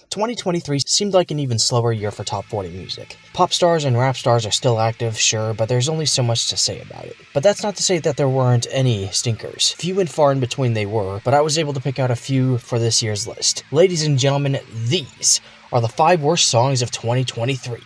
2023 seemed like an even slower year for top 40 music. Pop stars and rap stars are still active, sure, but there's only so much to say about it. But that's not to say that there weren't any stinkers. Few and far in between they were, but I was able to pick out a few for this year's list. Ladies and gentlemen, these are the 5 worst songs of 2023.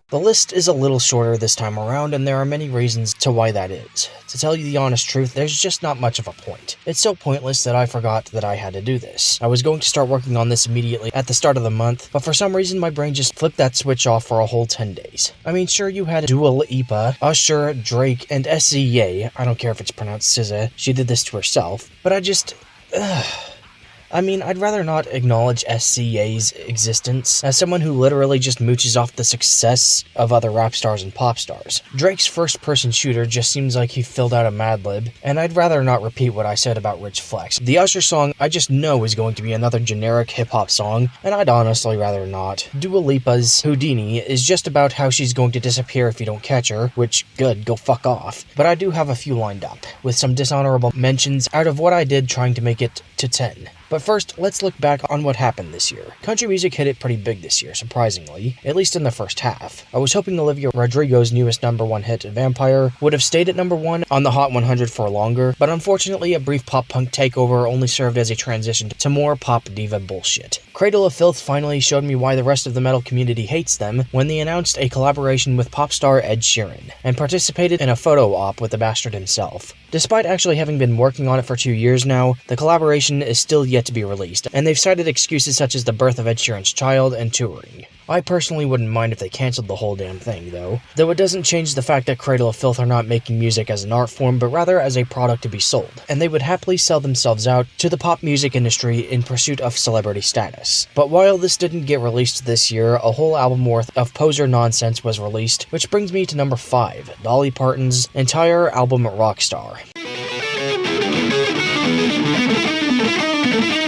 The list is a little shorter this time around, and there are many reasons to why that is. To tell you the honest truth, there's just not much of a point. It's so pointless that I forgot that I had to do this. I was going to start working on this immediately at the start of the month, but for some reason my brain just flipped that switch off for a whole 10 days. I mean, sure, you had Dua Lipa, Usher, Drake, and SZA. I don't care if it's pronounced SZA. She did this to herself. But I'd rather not acknowledge SZA's existence as someone who literally just mooches off the success of other rap stars and pop stars. Drake's first-person shooter just seems like he filled out a Mad Lib, and I'd rather not repeat what I said about Rich Flex. The Usher song I just know is going to be another generic hip-hop song, and I'd honestly rather not. Dua Lipa's Houdini is just about how she's going to disappear if you don't catch her, which, good, go fuck off. But I do have a few lined up, with some dishonorable mentions out of what I did trying to make it to 10. But first, let's look back on what happened this year. Country music hit it pretty big this year, surprisingly, at least in the first half. I was hoping Olivia Rodrigo's newest #1 hit, Vampire, would have stayed at #1 on the Hot 100 for longer, but unfortunately a brief pop-punk takeover only served as a transition to more pop diva bullshit. Cradle of Filth finally showed me why the rest of the metal community hates them when they announced a collaboration with pop star Ed Sheeran, and participated in a photo op with the bastard himself. Despite actually having been working on it for 2 years now, the collaboration is still yet to be released, and they've cited excuses such as the birth of Ed Sheeran's child and touring. I personally wouldn't mind if they cancelled the whole damn thing, though it doesn't change the fact that Cradle of Filth are not making music as an art form, but rather as a product to be sold, and they would happily sell themselves out to the pop music industry in pursuit of celebrity status. But while this didn't get released this year, a whole album worth of poser nonsense was released, which brings me to number 5, Dolly Parton's entire album Rockstar.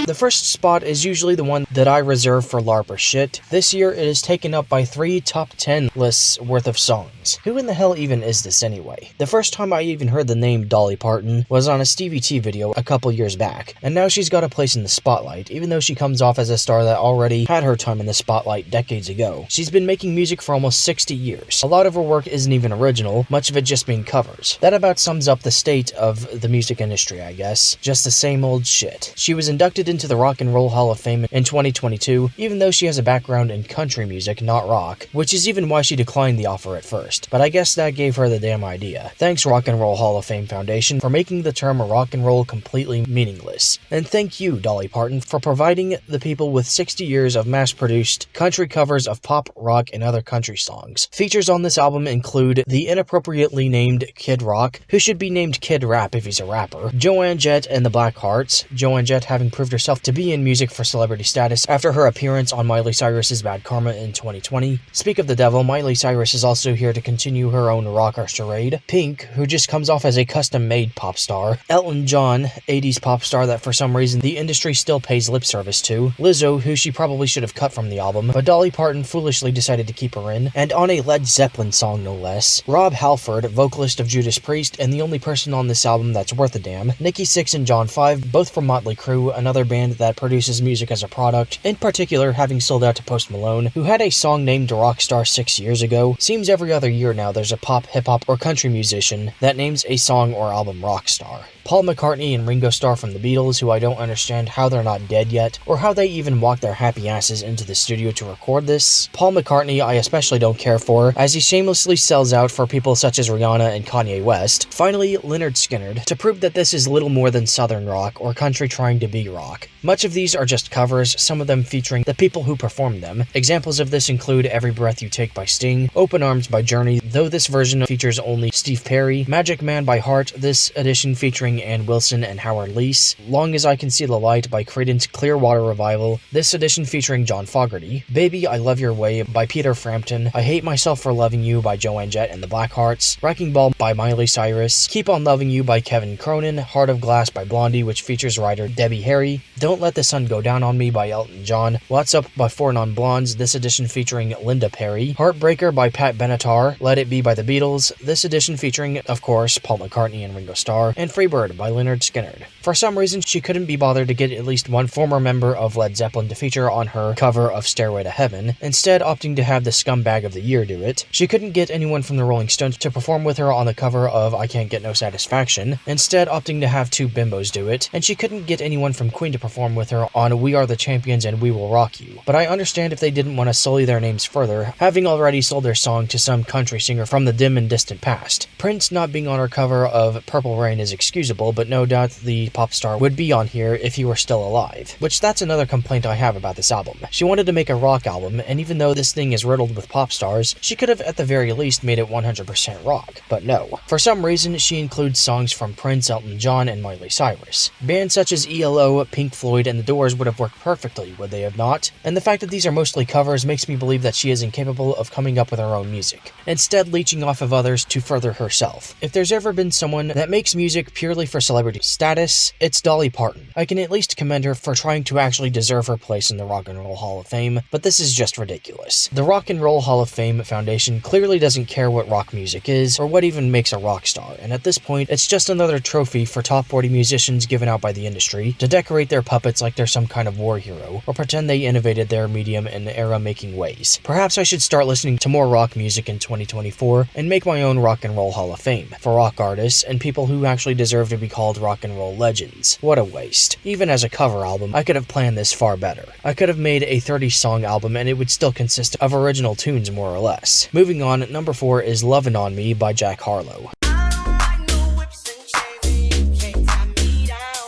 The first spot is usually the one that I reserve for LARP or shit. This year it is taken up by 3 top 10 lists worth of songs. Who in the hell even is this anyway? The first time I even heard the name Dolly Parton was on a Stevie T video a couple years back, and now she's got a place in the spotlight, even though she comes off as a star that already had her time in the spotlight decades ago. She's been making music for almost 60 years. A lot of her work isn't even original, much of it just being covers. That about sums up the state of the music industry, I guess. Just the same old shit. She was inducted into the Rock and Roll Hall of Fame in 2022, even though she has a background in country music, not rock, which is even why she declined the offer at first. But I guess that gave her the damn idea. Thanks, Rock and Roll Hall of Fame Foundation, for making the term rock and roll completely meaningless. And thank you, Dolly Parton, for providing the people with 60 years of mass-produced country covers of pop, rock, and other country songs. Features on this album include the inappropriately named Kid Rock, who should be named Kid Rap if he's a rapper, Joan Jett and the Black Hearts, Joan Jett having proved herself to be in music for celebrity status after her appearance on Miley Cyrus's Bad Karma in 2020. Speak of the devil, Miley Cyrus is also here to continue her own rocker charade. Pink, who just comes off as a custom-made pop star. Elton John, 80s pop star that for some reason the industry still pays lip service to. Lizzo, who she probably should have cut from the album, but Dolly Parton foolishly decided to keep her in, and on a Led Zeppelin song no less. Rob Halford, vocalist of Judas Priest, and the only person on this album that's worth a damn. Nikki Sixx and John 5, both from Motley Crue, another band that produces music as a product, in particular having sold out to Post Malone, who had a song named Rockstar 6 years ago. Seems every other year now there's a pop, hip-hop, or country musician that names a song or album Rockstar. Paul McCartney and Ringo Starr from the Beatles, who I don't understand how they're not dead yet, or how they even walked their happy asses into the studio to record this. Paul McCartney I especially don't care for, as he shamelessly sells out for people such as Rihanna and Kanye West. Finally, Lynyrd Skynyrd, to prove that this is little more than southern rock, or country trying to be rock. Much of these are just covers, some of them featuring the people who performed them. Examples of this include Every Breath You Take by Sting, Open Arms by Journey, though this version features only Steve Perry, Magic Man by Heart, this edition featuring featuring Ann Wilson and Howard Leese, Long As I Can See the Light by Creedence Clearwater Revival, this edition featuring John Fogerty, Baby I Love Your Way by Peter Frampton, I Hate Myself for Loving You by Joanne Jett and the Blackhearts, Wrecking Ball by Miley Cyrus, Keep On Loving You by Kevin Cronin, Heart of Glass by Blondie, which features writer Debbie Harry, Don't Let the Sun Go Down on Me by Elton John, What's Up by Four Non Blondes, this edition featuring Linda Perry, Heartbreaker by Pat Benatar, Let It Be by the Beatles, this edition featuring, of course, Paul McCartney and Ringo Starr, and Freebird by Lynyrd Skynyrd. For some reason, she couldn't be bothered to get at least one former member of Led Zeppelin to feature on her cover of Stairway to Heaven, instead opting to have the Scumbag of the Year do it. She couldn't get anyone from the Rolling Stones to perform with her on the cover of I Can't Get No Satisfaction, instead opting to have two bimbos do it, and she couldn't get anyone from Queen to perform with her on We Are the Champions and We Will Rock You. But I understand if they didn't want to sully their names further, having already sold their song to some country singer from the dim and distant past. Prince not being on her cover of Purple Rain is excusable, but no doubt the pop star would be on here if he were still alive. Which that's another complaint I have about this album. She wanted to make a rock album, and even though this thing is riddled with pop stars, she could have at the very least made it 100% rock. But no. For some reason, she includes songs from Prince, Elton John, and Miley Cyrus. Bands such as ELO, Pink Floyd, and The Doors would have worked perfectly, would they have not? And the fact that these are mostly covers makes me believe that she is incapable of coming up with her own music, instead leeching off of others to further herself. If there's ever been someone that makes music purely for celebrity status, it's Dolly Parton. I can at least commend her for trying to actually deserve her place in the Rock and Roll Hall of Fame, but this is just ridiculous. The Rock and Roll Hall of Fame Foundation clearly doesn't care what rock music is, or what even makes a rock star, and at this point, it's just another trophy for top 40 musicians given out by the industry to decorate their puppets like they're some kind of war hero, or pretend they innovated their medium in era-making ways. Perhaps I should start listening to more rock music in 2024 and make my own Rock and Roll Hall of Fame for rock artists and people who actually deserve to be called rock and roll legends. What a waste. Even as a cover album, I could have planned this far better. I could have made a 30-song album and it would still consist of original tunes more or less. Moving on, number 4 is Lovin' On Me by Jack Harlow.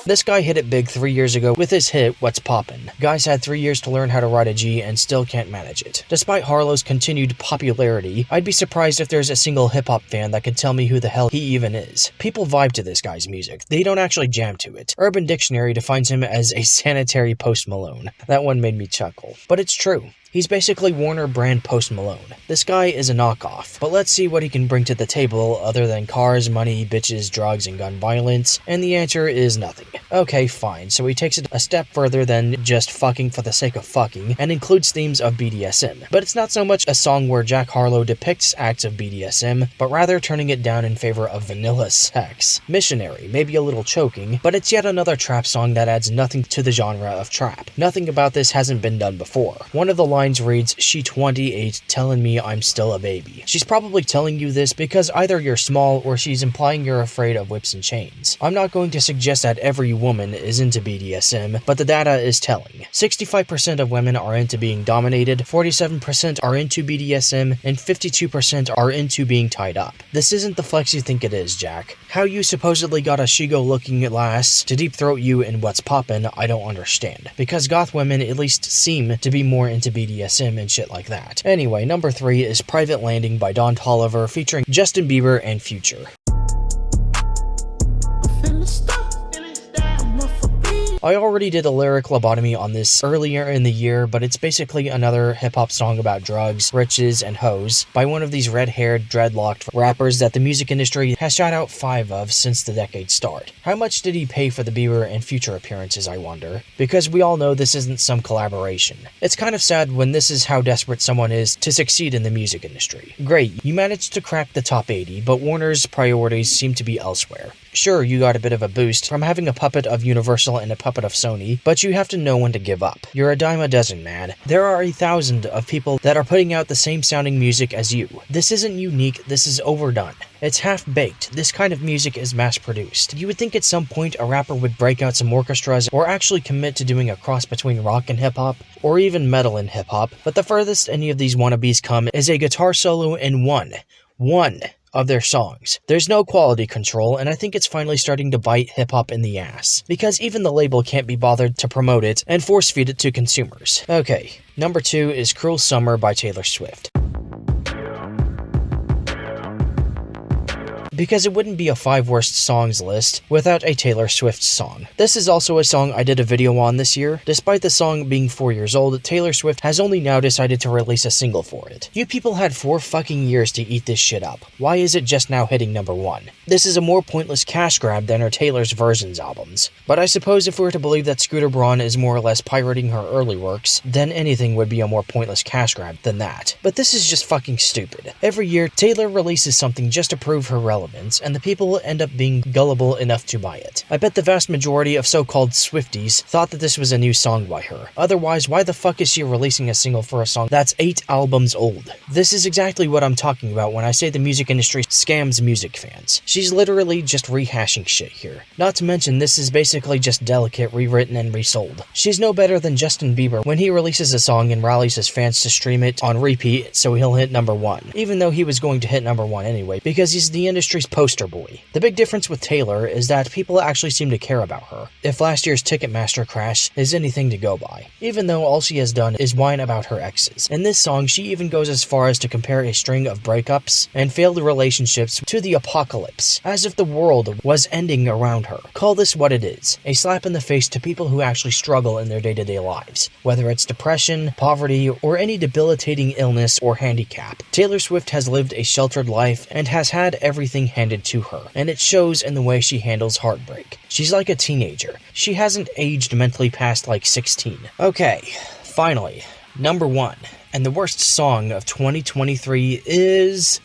This guy hit it big 3 years ago with his hit, What's Poppin'. Guys had 3 years to learn how to ride a G and still can't manage it. Despite Harlow's continued popularity, I'd be surprised if there's a single hip-hop fan that could tell me who the hell he even is. People vibe to this guy's music. They don't actually jam to it. Urban Dictionary defines him as a sanitary Post Malone. That one made me chuckle. But it's true. He's basically Warner brand Post Malone. This guy is a knockoff, but let's see what he can bring to the table other than cars, money, bitches, drugs, and gun violence, and the answer is nothing. Okay, fine, so he takes it a step further than just fucking for the sake of fucking, and includes themes of BDSM. But it's not so much a song where Jack Harlow depicts acts of BDSM, but rather turning it down in favor of vanilla sex. Missionary, maybe a little choking, but it's yet another trap song that adds nothing to the genre of trap. Nothing about this hasn't been done before. One of the lines reads, "She 28 telling me I'm still a baby." She's probably telling you this because either you're small or she's implying you're afraid of whips and chains. I'm not going to suggest that every woman is into BDSM, but the data is telling. 65% of women are into being dominated, 47% are into BDSM, and 52% are into being tied up. This isn't the flex you think it is, Jack. How you supposedly got a Shigo-looking lass to deep throat you in What's Poppin', I don't understand. Because goth women at least seem to be more into BDSM and shit like that. Anyway, number 3 is Private Landing by Don Toliver featuring Justin Bieber and Future. I already did a lyric lobotomy on this earlier in the year, but it's basically another hip-hop song about drugs, riches, and hoes by one of these red-haired, dreadlocked rappers that the music industry has shot out 5 of since the decade's start. How much did he pay for the Bieber and Future appearances, I wonder? Because we all know this isn't some collaboration. It's kind of sad when this is how desperate someone is to succeed in the music industry. Great, you managed to crack the top 80, but Warner's priorities seem to be elsewhere. Sure, you got a bit of a boost from having a puppet of Universal and a puppet of Sony, but you have to know when to give up. You're a dime a dozen, man. There are 1,000 of people that are putting out the same sounding music as you. This isn't unique, this is overdone. It's half-baked. This kind of music is mass-produced. You would think at some point a rapper would break out some orchestras or actually commit to doing a cross between rock and hip-hop, or even metal and hip-hop, but the furthest any of these wannabes come is a guitar solo in one of their songs. There's no quality control, and I think it's finally starting to bite hip-hop in the ass, because even the label can't be bothered to promote it and force-feed it to consumers. Okay, number 2 is Cruel Summer by Taylor Swift. because it wouldn't be a 5 worst songs list without a Taylor Swift song. This is also a song I did a video on this year. Despite the song being 4 years old, Taylor Swift has only now decided to release a single for it. You people had 4 fucking years to eat this shit up. Why is it just now hitting number 1? This is a more pointless cash grab than her Taylor's Versions albums. But I suppose if we were to believe that Scooter Braun is more or less pirating her early works, then anything would be a more pointless cash grab than that. But this is just fucking stupid. Every year, Taylor releases something just to prove her relevance, and the people end up being gullible enough to buy it. I bet the vast majority of so-called Swifties thought that this was a new song by her. Otherwise, why the fuck is she releasing a single for a song that's 8 albums old? This is exactly what I'm talking about when I say the music industry scams music fans. She's literally just rehashing shit here. Not to mention, this is basically just Delicate rewritten and resold. She's no better than Justin Bieber when he releases a song and rallies his fans to stream it on repeat so he'll hit number 1, even though he was going to hit number 1 anyway, because he's the industry's poster boy. The big difference with Taylor is that people actually seem to care about her, if last year's Ticketmaster crash is anything to go by, even though all she has done is whine about her exes. In this song, she even goes as far as to compare a string of breakups and failed relationships to the apocalypse, as if the world was ending around her. Call this what it is, a slap in the face to people who actually struggle in their day-to-day lives, whether it's depression, poverty, or any debilitating illness or handicap. Taylor Swift has lived a sheltered life and has had everything handed to her, and it shows in the way she handles heartbreak. She's like a teenager. She hasn't aged mentally past like 16. Okay, finally, number 1, and the worst song of 2023 is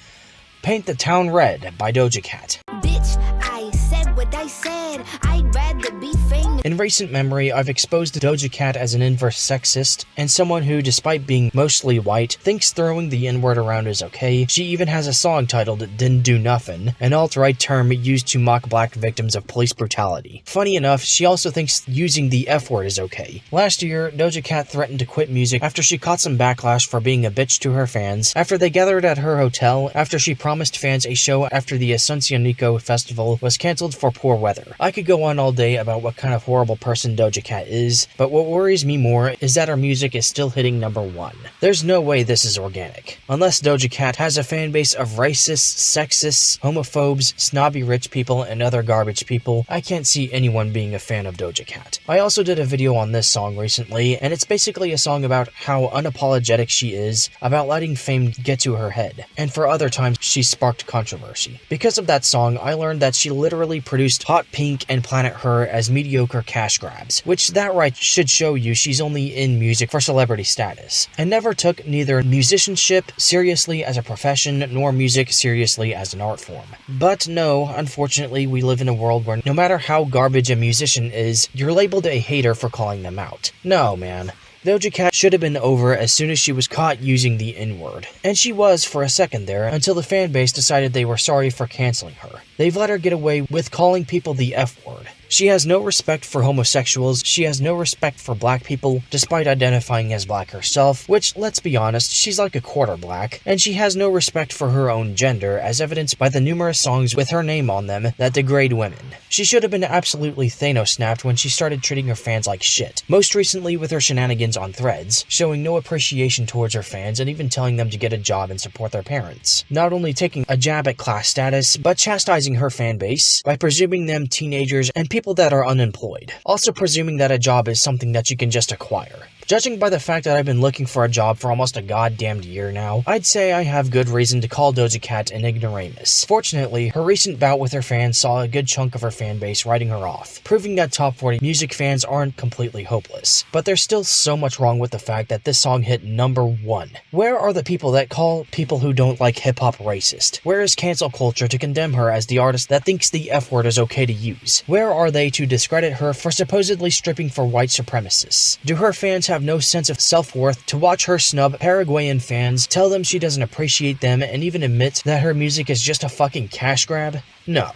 Paint the Town Red by Doja Cat. Bitch, I said what I said. I'd rather be famous. In recent memory, I've exposed Doja Cat as an inverse sexist, and someone who, despite being mostly white, thinks throwing the N-word around is okay. She even has a song titled Didn't Do Nothin', an alt-right term used to mock black victims of police brutality. Funny enough, she also thinks using the F-word is okay. Last year, Doja Cat threatened to quit music after she caught some backlash for being a bitch to her fans, after they gathered at her hotel, after she promised fans a show after the Asuncionico Festival was cancelled for poor weather. I could go on all day about what kind of horrible person Doja Cat is, but what worries me more is that her music is still hitting number 1. There's no way this is organic. Unless Doja Cat has a fanbase of racists, sexists, homophobes, snobby rich people, and other garbage people, I can't see anyone being a fan of Doja Cat. I also did a video on this song recently, and it's basically a song about how unapologetic she is about letting fame get to her head, and for other times she sparked controversy. Because of that song, I learned that she literally produced Hot Pink and Planet Her as mediocre cash grabs, which that right should show you she's only in music for celebrity status, and never took neither musicianship seriously as a profession nor music seriously as an art form. But no, unfortunately, we live in a world where no matter how garbage a musician is, you're labeled a hater for calling them out. No, man. Doja Cat should have been over as soon as she was caught using the N-word. And she was for a second there, until the fanbase decided they were sorry for canceling her. They've let her get away with calling people the F-word. She has no respect for homosexuals, she has no respect for black people, despite identifying as black herself, which, let's be honest, she's like a quarter black, and she has no respect for her own gender, as evidenced by the numerous songs with her name on them that degrade women. She should have been absolutely Thanos-snapped when she started treating her fans like shit, most recently with her shenanigans on Threads, showing no appreciation towards her fans and even telling them to get a job and support their parents. Not only taking a jab at class status, but chastising her fanbase by presuming them teenagers and people that are unemployed. Also presuming that a job is something that you can just acquire. Judging by the fact that I've been looking for a job for almost a goddamned year now, I'd say I have good reason to call Doja Cat an ignoramus. Fortunately, her recent bout with her fans saw a good chunk of her fanbase writing her off, proving that top 40 music fans aren't completely hopeless. But there's still so much wrong with the fact that this song hit number 1. Where are the people that call people who don't like hip-hop racist? Where is cancel culture to condemn her as the artist that thinks the F-word is okay to use? Where are they to discredit her for supposedly stripping for white supremacists? Do her fans have no sense of self-worth to watch her snub Paraguayan fans, tell them she doesn't appreciate them, and even admit that her music is just a fucking cash grab? No.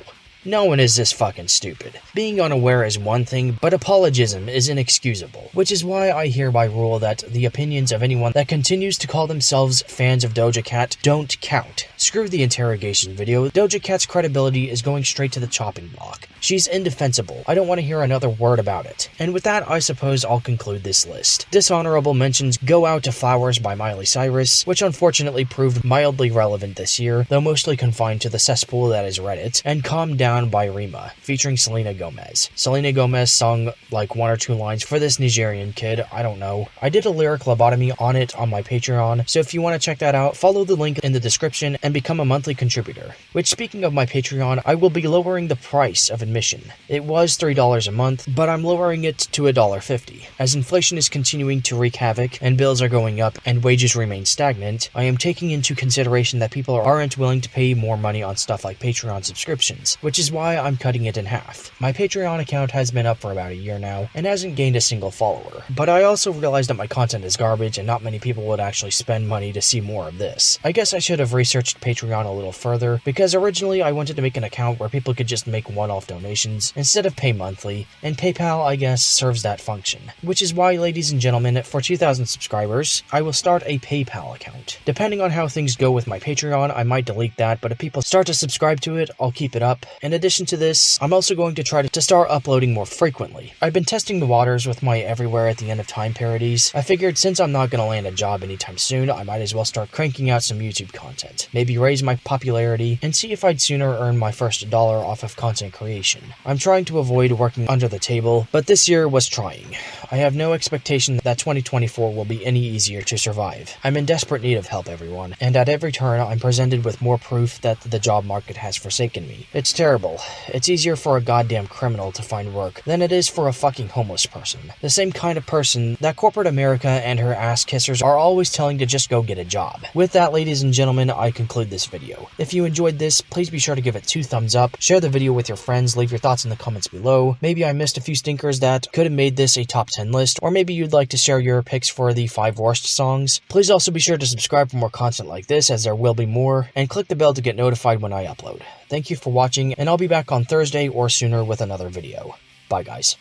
No one is this fucking stupid. Being unaware is one thing, but apologism is inexcusable, which is why I hereby rule that the opinions of anyone that continues to call themselves fans of Doja Cat don't count. Screw the interrogation video. Doja Cat's credibility is going straight to the chopping block. She's indefensible. I don't want to hear another word about it. And with that, I suppose I'll conclude this list. Dishonourable mentions Go Out to Flowers by Miley Cyrus, which unfortunately proved mildly relevant this year, though mostly confined to the cesspool that is Reddit, and Calm Down by Rima, featuring Selena Gomez. Selena Gomez sung like 1 or 2 lines for this Nigerian kid, I don't know. I did a lyric lobotomy on it on my Patreon, so if you want to check that out, follow the link in the description and become a monthly contributor. Which, speaking of my Patreon, I will be lowering the price of admission. It was $3 a month, but I'm lowering it to $1.50. As inflation is continuing to wreak havoc, and bills are going up, and wages remain stagnant, I am taking into consideration that people aren't willing to pay more money on stuff like Patreon subscriptions, which is why I'm cutting it in half. My Patreon account has been up for about a year now, and hasn't gained a single follower. But I also realized that my content is garbage, and not many people would actually spend money to see more of this. I guess I should have researched Patreon a little further, because originally I wanted to make an account where people could just make one-off donations instead of pay monthly, and PayPal, I guess, serves that function. Which is why, ladies and gentlemen, for 2,000 subscribers, I will start a PayPal account. Depending on how things go with my Patreon, I might delete that, but if people start to subscribe to it, I'll keep it up. In addition to this, I'm also going to try to start uploading more frequently. I've been testing the waters with my Everywhere at the End of Time parodies. I figured since I'm not going to land a job anytime soon, I might as well start cranking out some YouTube content. Maybe raise my popularity, and see if I'd sooner earn my first dollar off of content creation. I'm trying to avoid working under the table, but this year was trying. I have no expectation that 2024 will be any easier to survive. I'm in desperate need of help, everyone, and at every turn I'm presented with more proof that the job market has forsaken me. It's terrible. It's easier for a goddamn criminal to find work than it is for a fucking homeless person. The same kind of person that corporate America and her ass kissers are always telling to just go get a job. With that, ladies and gentlemen, I conclude this video. If you enjoyed this, please be sure to give it 2 thumbs up, share the video with your friends, leave your thoughts in the comments below. Maybe I missed a few stinkers that could have made this a top 10 list, or maybe you'd like to share your picks for the 5 worst songs. Please also be sure to subscribe for more content like this, as there will be more, and click the bell to get notified when I upload. Thank you for watching, and I'll be back on Thursday or sooner with another video. Bye guys.